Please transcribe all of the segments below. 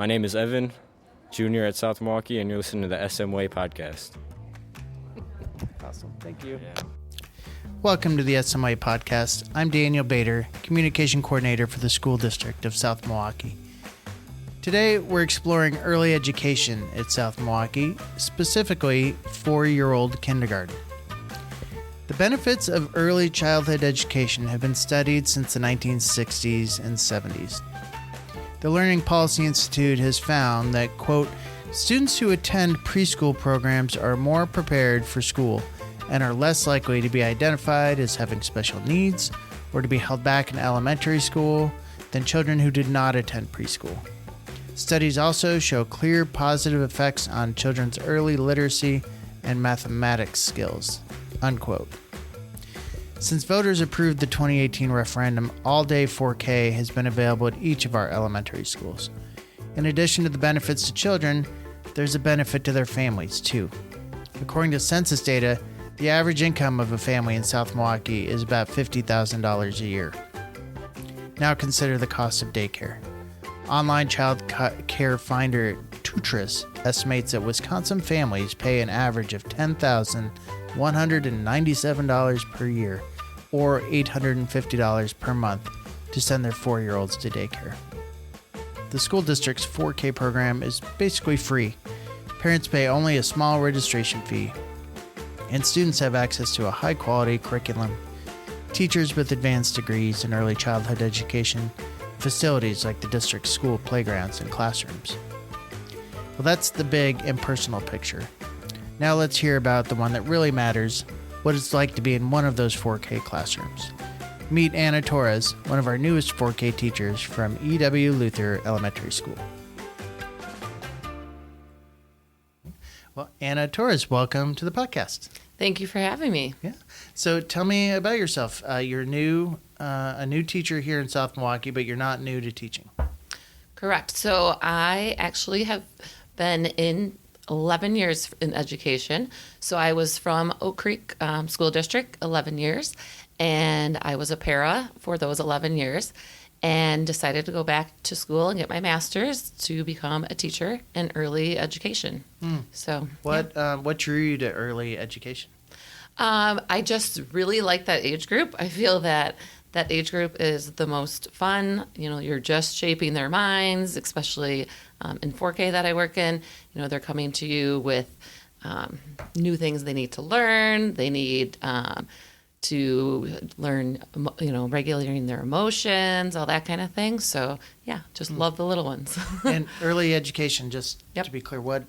My name is Evan, junior at South Milwaukee, and you're listening to the SMWay podcast. Awesome. Thank you. Yeah. Welcome to the SMI podcast. I'm Daniel Bader, Communication Coordinator for the School District of South Milwaukee. Today, we're exploring early education at South Milwaukee, specifically 4-year-old kindergarten. The benefits of early childhood education have been studied since the 1960s and 70s. The Learning Policy Institute has found that, quote, students who attend preschool programs are more prepared for school and are less likely to be identified as having special needs or to be held back in elementary school than children who did not attend preschool. Studies also show clear positive effects on children's early literacy and mathematics skills, unquote. Since voters approved the 2018 referendum, all-day 4K has been available at each of our elementary schools. In addition to the benefits to children, there's a benefit to their families, too. According to census data, the average income of a family in South Milwaukee is about $50,000 a year. Now consider the cost of daycare. Online child care finder Tootris estimates that Wisconsin families pay an average of $10,197 per year, or $850 per month, to send their 4-year-olds to daycare. The school district's 4K program is basically free. Parents pay only a small registration fee, and students have access to a high-quality curriculum, teachers with advanced degrees in early childhood education, facilities like the district's school playgrounds and classrooms. Well, that's the big impersonal picture. Now let's hear about the one that really matters, what it's like to be in one of those 4K classrooms. Meet Anna Torres, one of our newest 4K teachers from E.W. Luther Elementary School. Well, Anna Torres, welcome to the podcast. Thank you for having me. Yeah. So tell me about yourself. You're new, a new teacher here in South Milwaukee, but you're not new to teaching. Correct. So I actually have been in 11 years in education. So I was from Oak Creek School District 11 years, and I was a para for those 11 years, and decided to go back to school and get my master's to become a teacher in early education. So What drew you to early education? I just really like that age group. I feel that age group is the most fun. You know, you're just shaping their minds, especially in 4K that I work in. You know, they're coming to you with new things they need to learn. They need to learn, regulating their emotions, all that kind of thing. So, yeah, just love the little ones. And early education, just Yep. to be clear, what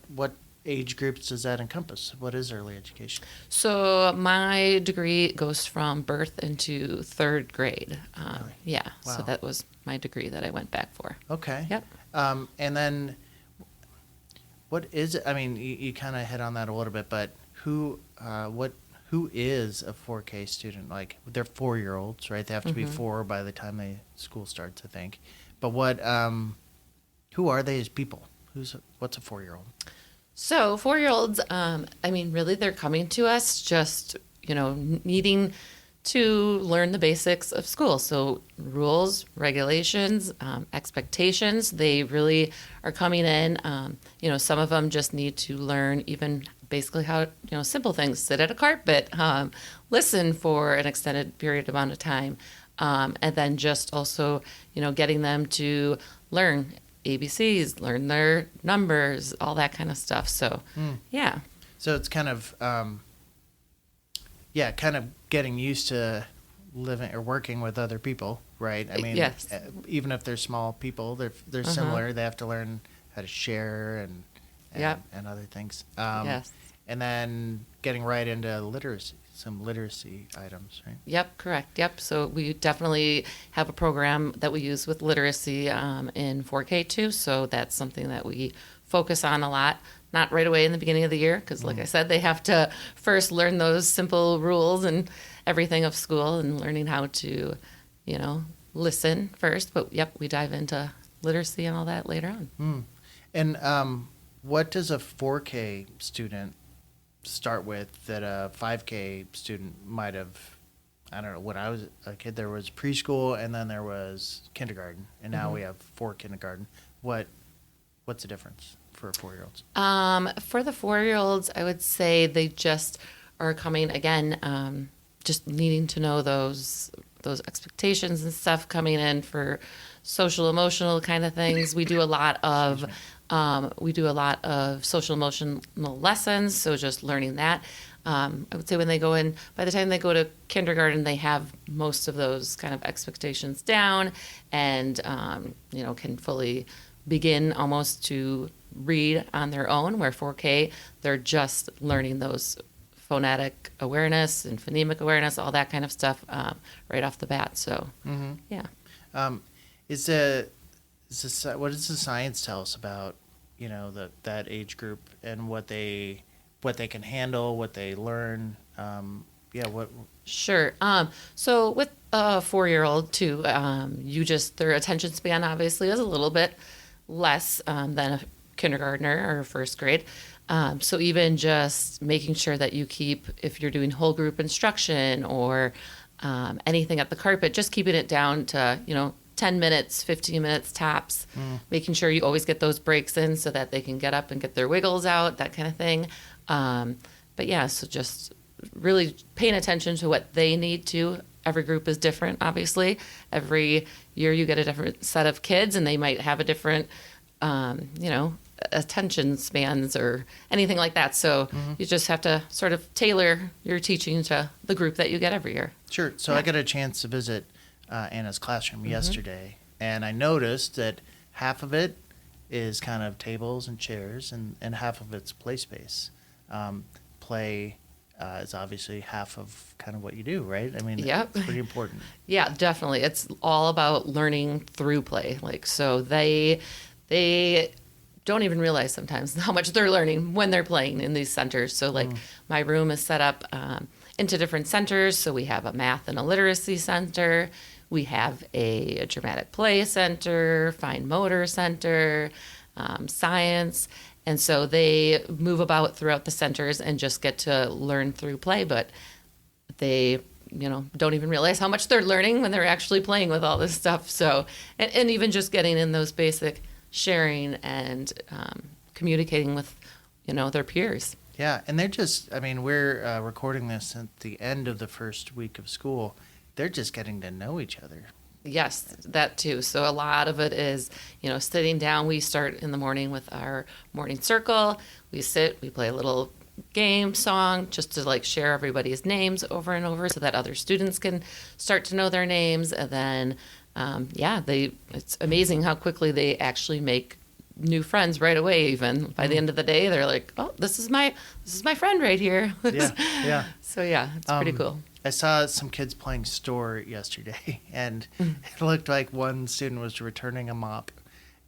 age groups does that encompass? What is early education? So my degree goes from birth into 3rd grade. Really? Yeah, Wow. so that was my degree that I went back for. Okay. Yep. And then what is it? I mean, you kind of hit on that a little bit, but who is a 4K student? Like, they're 4-year-olds, right? They have to be 4 by the time school starts, I think. But who are they as people? What's a 4-year-old? So 4-year-olds, really they're coming to us just, needing to learn the basics of school. So rules, regulations, expectations, they really are coming in. Some of them just need to learn even basically how, simple things, sit at a carpet, listen for an extended period amount of time, and then just also, getting them to learn ABCs, learn their numbers, all that kind of stuff. So, yeah. So it's kind of, getting used to living or working with other people, right? I mean, yes. Even if they're small people, they're similar. They have to learn how to share and other things. Yes. And then getting right into literacy, some literacy items, right? Yep, correct. Yep. So we definitely have a program that we use with literacy in 4K too. So that's something that we focus on a lot. Not right away in the beginning of the year, because like I said, they have to first learn those simple rules and everything of school and learning how to, listen first. But yep, we dive into literacy and all that later on. And what does a 4K student start with that a 5K student might have? I don't know. When I was a kid, there was preschool and then there was kindergarten, and now we have 4 kindergarten. What What's the difference for 4-year-olds? For the 4-year-olds, I would say they just are coming again, just needing to know those expectations and stuff coming in for social emotional kind of things. We do a lot of social emotional lessons, so just learning that. I would say when they go in, by the time they go to kindergarten, they have most of those kind of expectations down, and can fully begin almost to read on their own. Where 4K, they're just learning those phonetic awareness and phonemic awareness, all that kind of stuff right off the bat. So, yeah. What does the science tell us about that age group and what they can handle, what they learn? Sure. So with a 4-year-old too, their attention span obviously is a little bit less than a kindergartner or first grade. So even just making sure that you keep, if you're doing whole group instruction or anything at the carpet, just keeping it down to 10 minutes, 15 minutes tops, making sure you always get those breaks in so that they can get up and get their wiggles out, that kind of thing. So just really paying attention to what they need to. Every group is different, obviously. Every year you get a different set of kids, and they might have a different, attention spans or anything like that. So you just have to sort of tailor your teaching to the group that you get every year. Sure. So I got a chance to visit Anna's classroom yesterday, and I noticed that half of it is kind of tables and chairs, and half of it's play space. Play is obviously half of kind of what you do, right? I mean, it's pretty important. Yeah, definitely. It's all about learning through play. So they don't even realize sometimes how much they're learning when they're playing in these centers. So my room is set up into different centers. So we have a math and a literacy center. We have a dramatic play center, fine motor center, science. And so they move about throughout the centers and just get to learn through play, but they, don't even realize how much they're learning when they're actually playing with all this stuff. So, and even just getting in those basic sharing and communicating with, their peers. Yeah, and they're just, we're recording this at the end of the first week of school. They're just getting to know each other. Yes, that too. So a lot of it is, sitting down. We start in the morning with our morning circle. We sit, we play a little game song just to share everybody's names over and over so that other students can start to know their names. And then, it's amazing how quickly they actually make new friends right away. Even by the end of the day, they're like, "Oh, this is my friend right here." Yeah. So it's pretty cool. I saw some kids playing store yesterday, and it looked like one student was returning a mop,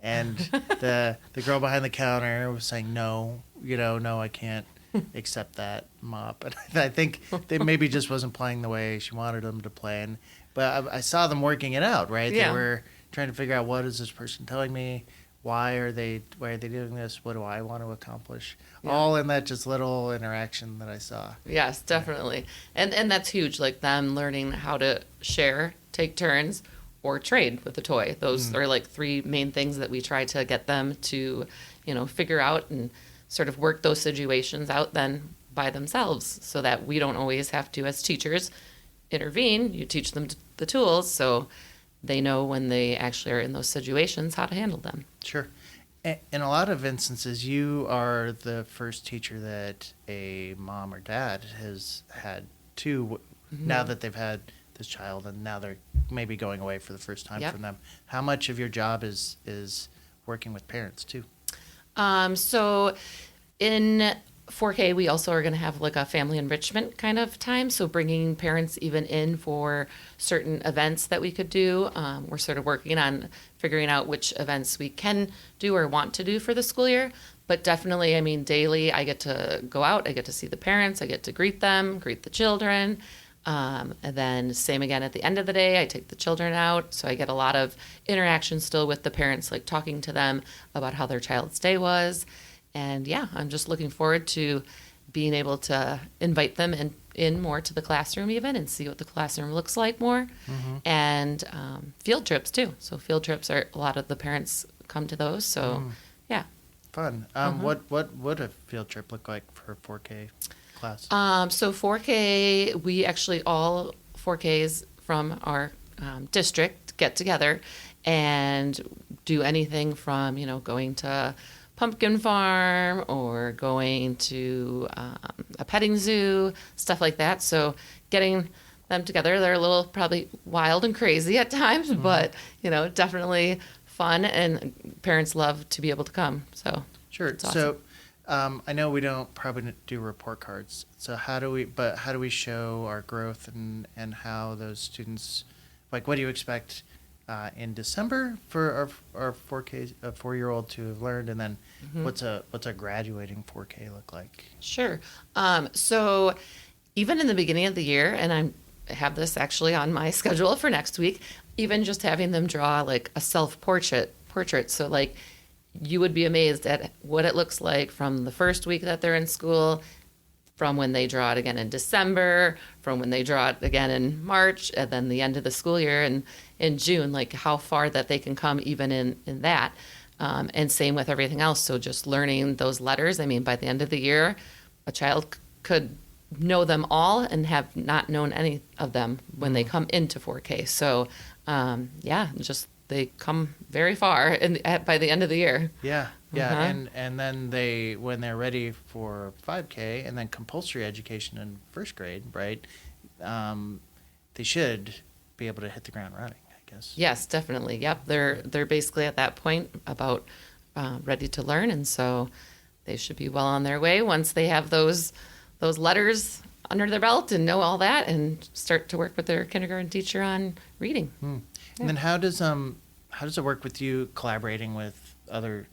and the girl behind the counter was saying, "No, no, I can't accept that mop." And I think they maybe just wasn't playing the way she wanted them to play. But I saw them working it out, right? Yeah. They were trying to figure out, what is this person telling me? Why are they doing this? What do I want to accomplish? Yeah. All in that just little interaction that I saw. Yes, definitely. And that's huge, them learning how to share, take turns, or trade with the toy. Those are 3 main things that we try to get them to, figure out and sort of work those situations out then by themselves, so that we don't always have to, as teachers, intervene. You teach them the tools so they know when they actually are in those situations how to handle them. Sure. In a lot of instances, you are the first teacher that a mom or dad has had too, now that they've had this child and now they're maybe going away for the first time from them. How much of your job is working with parents too? So in 4K, we also are going to have a family enrichment kind of time. So bringing parents even in for certain events that we could do. We're sort of working on figuring out which events we can do or want to do for the school year. But definitely, daily I get to go out. I get to see the parents. I get to greet them, greet the children. And then same again at the end of the day, I take the children out. So I get a lot of interaction still with the parents, talking to them about how their child's day was. And I'm just looking forward to being able to invite them in more to the classroom even and see what the classroom looks like more. And field trips too. So field trips are, a lot of the parents come to those. So Yeah. Fun. What would a field trip look like for a 4K class? So 4K, we actually all 4Ks from our district get together and do anything from, going to pumpkin farm or going to a petting zoo, stuff like that. So getting them together, they're a little probably wild and crazy at times, but, definitely fun, and parents love to be able to come. So Sure. it's awesome. So I know we don't probably do report cards. So how do we show our growth and how those students, like, what do you expect in December for our 4K, a 4-year-old to have learned, and then what's a graduating 4K look like? Sure. So even in the beginning of the year, and I have this actually on my schedule for next week, even just having them draw like a self-portrait. So like you would be amazed at what it looks like from the first week that they're in school, from when they draw it again in December, from when they draw it again in March, and then the end of the school year and in June, like how far that they can come even in that. And same with everything else. So just learning those letters. I mean, by the end of the year, a child could know them all and have not known any of them when they come into 4K. So, just they come very far by the end of the year. Yeah, and then when they're ready for 5K and then compulsory education in first grade, right? They should be able to hit the ground running, I guess. Yes, definitely. Yep, they're basically at that point about ready to learn, and so they should be well on their way once they have those letters under their belt and know all that, and start to work with their kindergarten teacher on reading. Yeah. And then how does it work with you collaborating with other,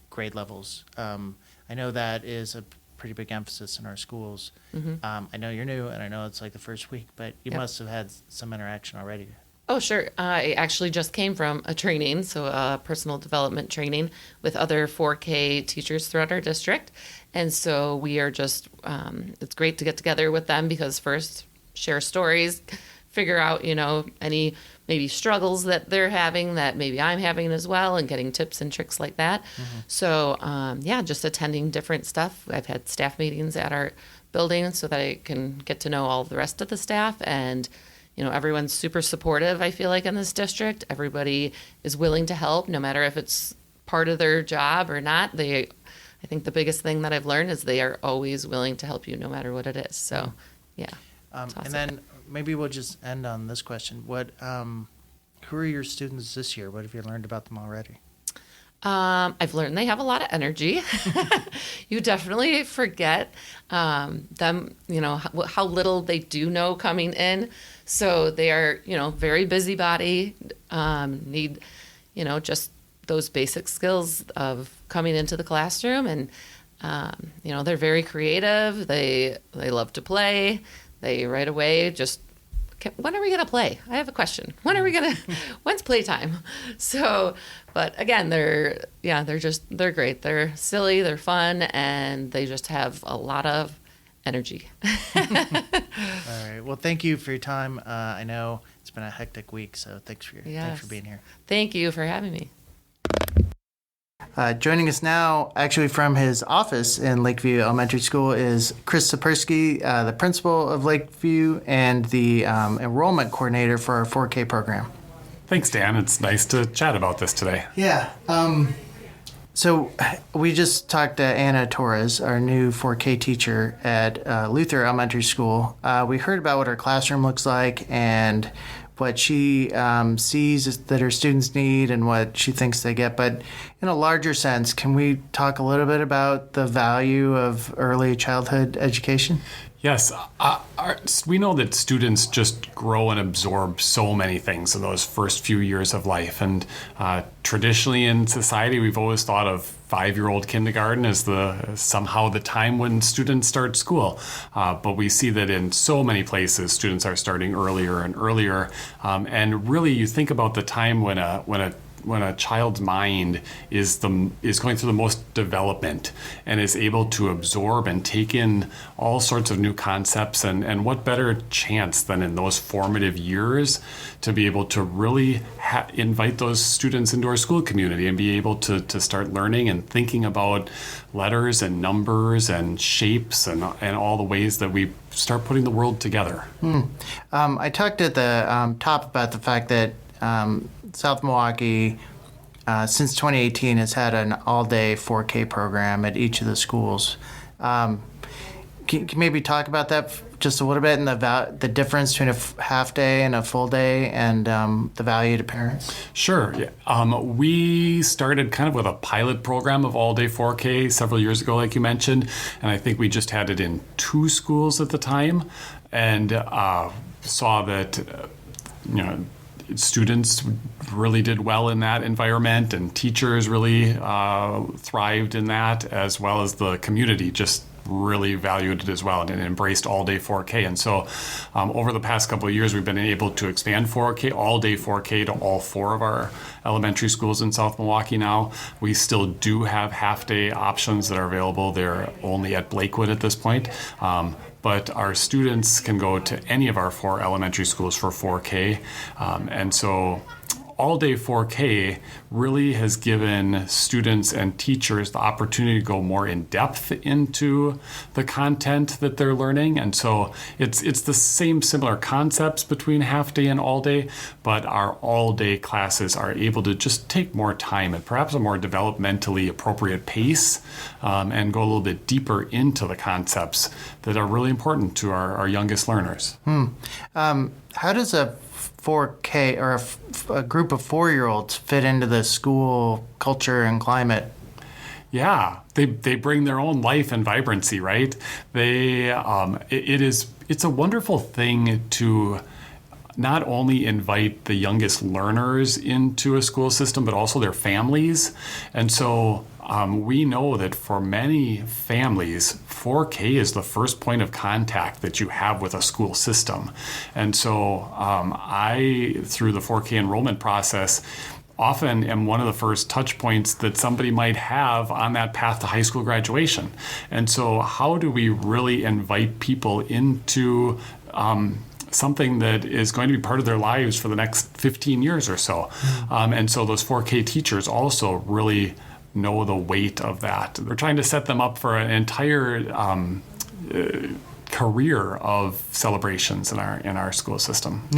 grade levels? I know that is a pretty big emphasis in our schools. I know you're new, and I know it's like the first week, but you must have had some interaction already. Oh, sure. I actually just came from a training, so a personal development training with other 4K teachers throughout our district. And so we are just, it's great to get together with them because first, share stories, figure out, any maybe struggles that they're having that maybe I'm having as well, and getting tips and tricks like that. So, just attending different stuff. I've had staff meetings at our building so that I can get to know all the rest of the staff, and everyone's super supportive, I feel like, in this district. Everybody is willing to help, no matter if it's part of their job or not. I think the biggest thing that I've learned is they are always willing to help you no matter what it is. So, yeah. It's awesome. And then maybe we'll just end on this question. Who are your students this year? What have you learned about them already? I've learned they have a lot of energy. You definitely forget them, how little they do know coming in. So they are, very busybody, need, just those basic skills of coming into the classroom. And, they're very creative. They love to play. They right away just, when are we going to play? I have a question. When's playtime? So, but again, they're great. They're silly, they're fun, and they just have a lot of energy. All right. Well, thank you for your time. I know it's been a hectic week, so thanks for being here. Thank you for having me. Joining us now, actually from his office in Lakeview Elementary School, is Chris Sapersky, the principal of Lakeview and the enrollment coordinator for our 4K program. Thanks, Dan. It's nice to chat about this today. Yeah. So we just talked to Anna Torres, our new 4K teacher at Luther Elementary School. We heard about what her classroom looks like and what she sees that her students need and what she thinks they get. But in a larger sense, can we talk a little bit about the value of early childhood education? Yes, we know that students just grow and absorb so many things in those first few years of life. And traditionally in society, we've always thought of 5-year-old kindergarten as somehow the time when students start school. But we see that in so many places, students are starting earlier and earlier. And really, you think about the time when a a child's mind is going through the most development and is able to absorb and take in all sorts of new concepts, and what better chance than in those formative years to be able to really invite those students into our school community and be able to start learning and thinking about letters and numbers and shapes and all the ways that we start putting the world together. I talked at the top about the fact that South Milwaukee, since 2018, has had an all-day 4K program at each of the schools. Can you maybe talk about that just a little bit, and the difference between a half day and a full day, and the value to parents? Sure. Yeah. We started kind of with a pilot program of all-day 4K several years ago, like you mentioned, and I think we just had it in 2 schools at the time, and saw that students really did well in that environment, and teachers really thrived in that, as well as the community just really valued it as well and embraced all-day 4K. And so over the past couple of years, we've been able to expand 4K, all-day 4K, to all 4 of our elementary schools in South Milwaukee now. We still do have half-day options that are available. They're only at Blakewood at this point. But our students can go to any of our 4 elementary schools for 4K. And so all-day 4K really has given students and teachers the opportunity to go more in depth into the content that they're learning. And so it's the same similar concepts between half-day and all-day, but our all-day classes are able to just take more time at perhaps a more developmentally appropriate pace, and go a little bit deeper into the concepts that are really important to our youngest learners. How does a 4K or a group of 4-year-olds fit into the school culture and climate? Yeah, they bring their own life and vibrancy, right? It's a wonderful thing to not only invite the youngest learners into a school system, but also their families. And so we know that for many families, 4K is the first point of contact that you have with a school system. And so I, through the 4K enrollment process, often am one of the first touch points that somebody might have on that path to high school graduation. And so how do we really invite people into something that is going to be part of their lives for the next 15 years or so? And so those 4K teachers also really know the weight of that. We're trying to set them up for an entire career of celebrations in our school system.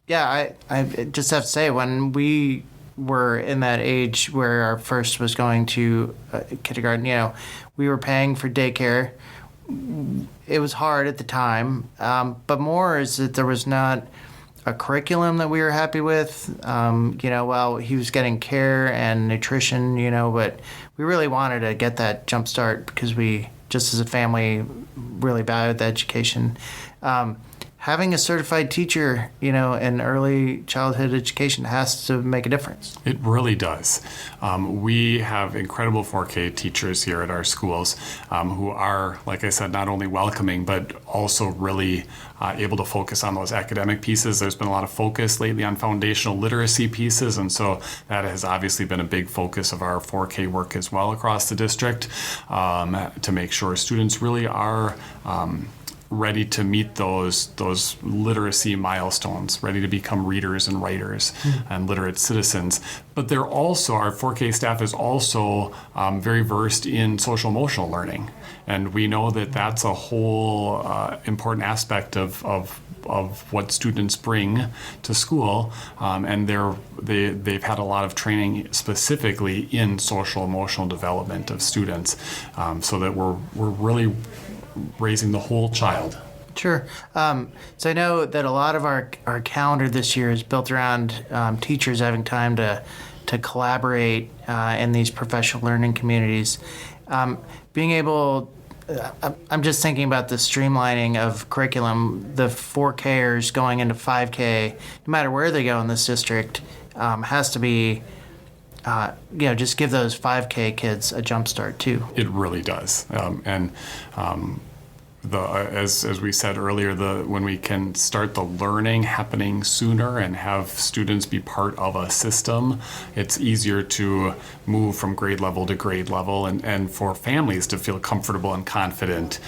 Yeah, I just have to say, when we were in that age where our first was going to kindergarten, we were paying for daycare. It was hard at the time, but more is that there was not a curriculum that we were happy with. While he was getting care and nutrition, but we really wanted to get that jump start because we, just as a family, really valued the education. Having a certified teacher, in early childhood education has to make a difference. It really does. We have incredible 4K teachers here at our schools who are, like I said, not only welcoming, but also really able to focus on those academic pieces. There's been a lot of focus lately on foundational literacy pieces, and so that has obviously been a big focus of our 4K work as well across the district, to make sure students really are ready to meet those literacy milestones, ready to become readers and writers and literate citizens. But our 4K staff is also very versed in social emotional learning. And we know that that's a whole important aspect of what students bring to school. And they've had a lot of training specifically in social emotional development of students, so that we're really raising the whole child. Sure. So I know that a lot of our calendar this year is built around teachers having time to collaborate in these professional learning communities. Being able, I'm just thinking about the streamlining of curriculum. The 4Kers going into 5K, no matter where they go in this district, has to be just give those 5K kids a jump start too. It really does. as we said earlier, when we can start the learning happening sooner and have students be part of a system, it's easier to move from grade level to grade level, and for families to feel comfortable and confident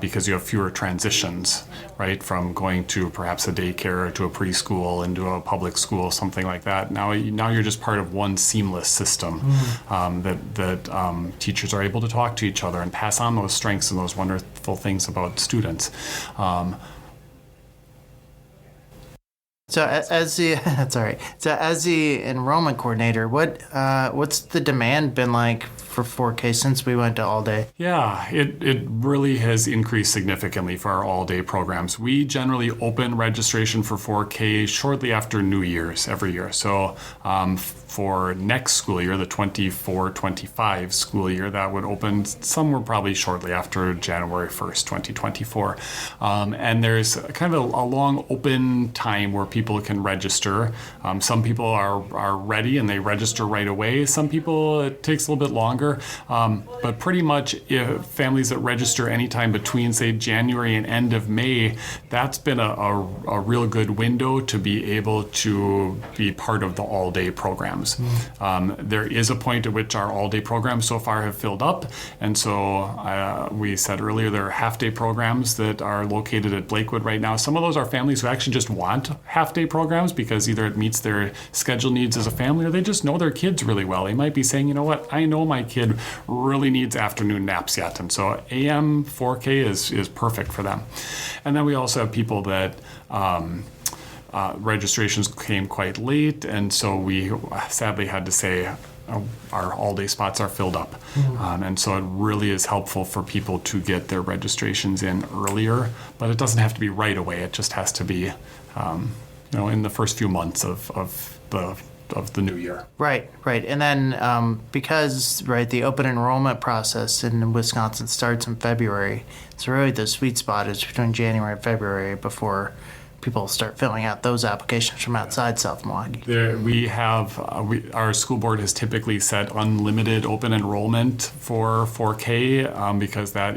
because you have fewer transitions, right, from going to perhaps a daycare to a preschool into a public school, something like that. Now you're just part of one seamless system that teachers are able to talk to each other and pass on those strengths and those wonderful things about students. So as the So as the enrollment coordinator, what's the demand been like for 4K since we went to all day? Yeah, it really has increased significantly for our all-day programs. We generally open registration for 4K shortly after New Year's every year. So for next school year, the 24-25 school year, that would open somewhere probably shortly after January 1st, 2024. And there's kind of a long open time where people can register. Some people are ready and they register right away. Some people, it takes a little bit longer. But pretty much if families that register anytime between, say, January and end of May, that's been a real good window to be able to be part of the all-day programs. There is a point at which our all-day programs so far have filled up, and so we said earlier there are half-day programs that are located at Blakewood right now. Some of those are families who actually just want half-day programs because either it meets their schedule needs as a family or they just know their kids really well. They might be saying, you know what, I know my kid really needs afternoon naps yet, and so AM 4K is perfect for them. And then we also have people that registrations came quite late, and so we sadly had to say our all-day spots are filled up. And so it really is helpful for people to get their registrations in earlier, but it doesn't have to be right away. It just has to be in the first few months of the new year. Right. And then because the open enrollment process in Wisconsin starts in February, so really the sweet spot is between January and February before people start filling out those applications from outside South Milwaukee. Our school board has typically set unlimited open enrollment for 4K because that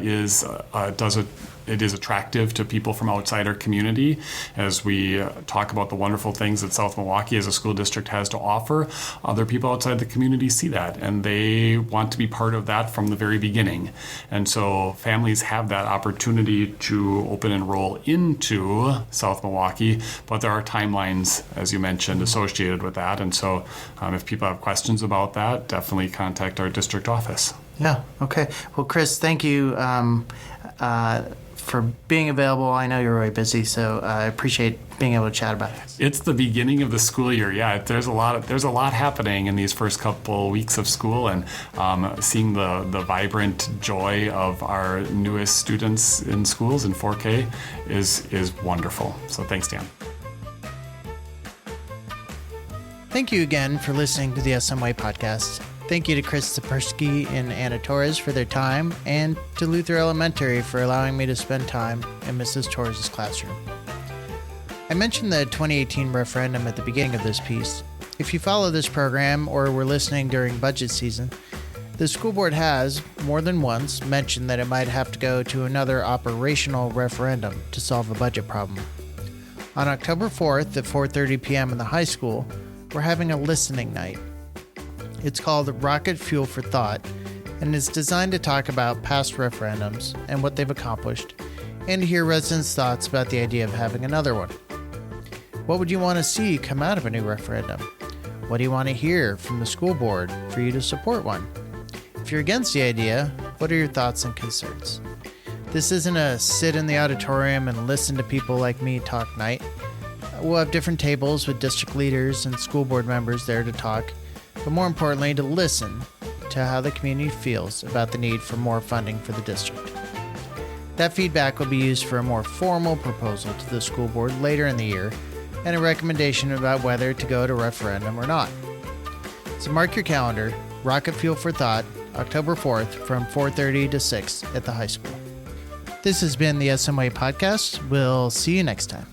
it is attractive to people from outside our community. As we talk about the wonderful things that South Milwaukee as a school district has to offer, other people outside the community see that and they want to be part of that from the very beginning. And so families have that opportunity to open enroll into South Milwaukee, but there are timelines, as you mentioned, associated with that. And so if people have questions about that, definitely contact our district office. Yeah, okay. Well, Chris, thank you for being available. I know you're really busy, so I appreciate being able to chat about it. It's the beginning of the school year. Yeah, there's a lot happening in these first couple weeks of school, and seeing the vibrant joy of our newest students in schools in 4K is wonderful. So thanks, Dan. Thank you again for listening to the SMY podcast. Thank you to Chris Sapersky and Anna Torres for their time, and to Luther Elementary for allowing me to spend time in Mrs. Torres' classroom. I mentioned the 2018 referendum at the beginning of this piece. If you follow this program or were listening during budget season, the school board has, more than once, mentioned that it might have to go to another operational referendum to solve a budget problem. On October 4th at 4:30 p.m. in the high school, we're having a listening night. It's called Rocket Fuel for Thought, and is designed to talk about past referendums and what they've accomplished, and to hear residents' thoughts about the idea of having another one. What would you want to see come out of a new referendum? What do you want to hear from the school board for you to support one? If you're against the idea, what are your thoughts and concerns? This isn't a sit in the auditorium and listen to people like me talk night. We'll have different tables with district leaders and school board members there to talk, but more importantly, to listen to how the community feels about the need for more funding for the district. That feedback will be used for a more formal proposal to the school board later in the year, and a recommendation about whether to go to referendum or not. So mark your calendar, Rocket Fuel for Thought, October 4th from 4:30 to 6 at the high school. This has been the SMY Podcast. We'll see you next time.